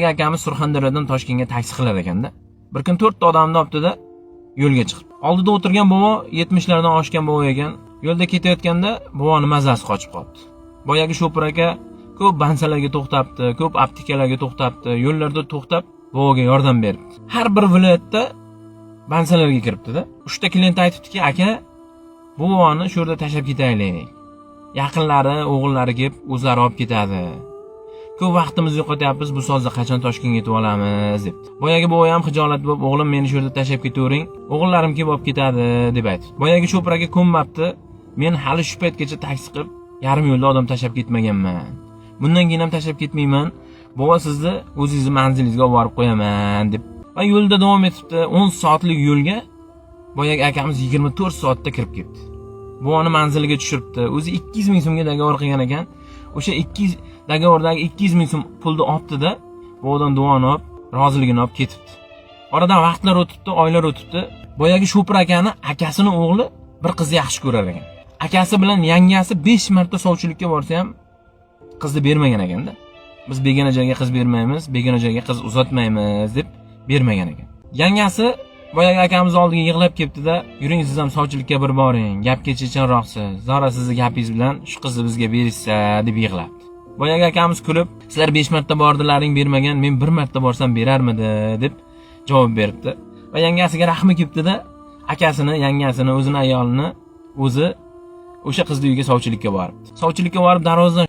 Akamiz Surxondaryodan Toshkentga taksi qilar ekanda. Bir kun 4 ta odamni olibdi-da yo'lga chiqib. Oldida o'tirgan bobo 70 lardan oshgan bobo ekan. Yo'lda ketayotganda boboni mazasi qochib qoldi. Boyagi shopir aka ko'p bansalarga to'xtabdi, ko'p aptekalarga to'xtabdi, yo'llarda to'xtab boboga yordam berdi. Har bir viloyatda bansalarga kiribdi-da. 3 ta klient aytibdiki, aka, bu boboni shu yerda tashlab ketaylik. Yaqinlari, o'g'illari kelib o'zlari olib ketadi. Ko'p vaqtimizni yo'qotyapmiz, bu sozda qachon Toshkentga yetib olamiz deb. Boyagi bobo ham xijolat bo'lib, o'g'lim meni shu yerda tashlab ketavering, o'g'illarim kelib olib ketadi deb aytdi. Boyagi shopir aka ko'nmabdi. Men hali shu paytgacha taksi qilib, yarim yo'lda odam tashlab ketmaganman. Bundan keyin ham tashlab ketmayman. Bobo sizni o'zingizni manzilingizga olib borib qo'yaman deb. Va yo'lda davom etibdi. 10 soatlik yo'lga boyagi akamiz 24 soatda kirib ketdi. Boboni manziliga tushiribdi. O'zi 200 ming so'mga dogovor qilgan ekan. O'sha 200 dogovordagi 200 ming so'm pulni olibdi-da, bobodan duoni olib, roziligini olib ketibdi. Oradan vaqtlar o'tibdi, oylar o'tibdi. Boyagi shopir akani akasini o'g'li bir qizni yaxshi ko'rar ekan. Akasi bilan yangasi 5 marta sovchilikka borsa ham qizni bermagan ekanda. Biz begona joyga qiz bermaymiz, begona joyga qiz uzatmaymiz deb bermagan ekan. Yangasi boyagi akamiz oldiga yig'lab kelibdi-da, yuring siz ham sovchilikka bir boring, gap kechichanroqsiz. Zora sizni gapingiz bilan shu qizni bizga berishsa deb yig'labdi. Boyagi akamiz kulib, sizlar 5 marta bordilaring bermagan, men 1 marta borsam berarmidi deb javob beribdi. Va yangasiga rahmi kelibdi-da, akasini, yangasini, o'zini ayolini o'zi o'sha qizni uyiga sovchilikka boribdi. Sovchilikka borib darvozadan